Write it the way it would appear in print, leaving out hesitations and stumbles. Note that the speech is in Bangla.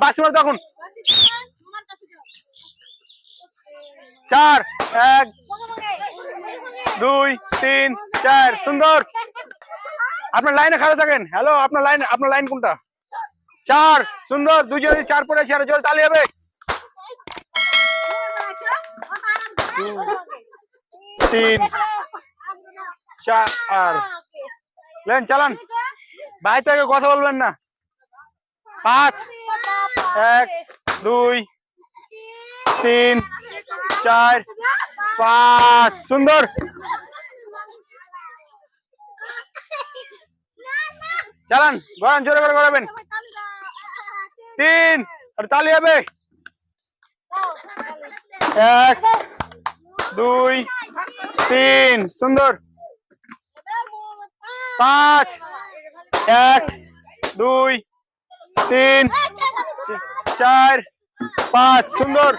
বাসি মারো তখন। 4 1 2 3 4 সুন্দর। আপনার লাইনে খাড়া থাকেন। হ্যালো, আপনার লাইন কোনটা? 4 সুন্দর। 2 জন 4 পড়েছে, আর জোরে তালি হবে। 3 4 লেন চালান, ভাই থেকে কথা বলবেন না। 5 1 2 3 4 5 সুন্দর। চালান, গড়ান, জোরে করে গড়াবেন। 3 আর তালি হবে। 1 2 3 সুন্দর। 5 1 2 3 4 5 সুন্দর।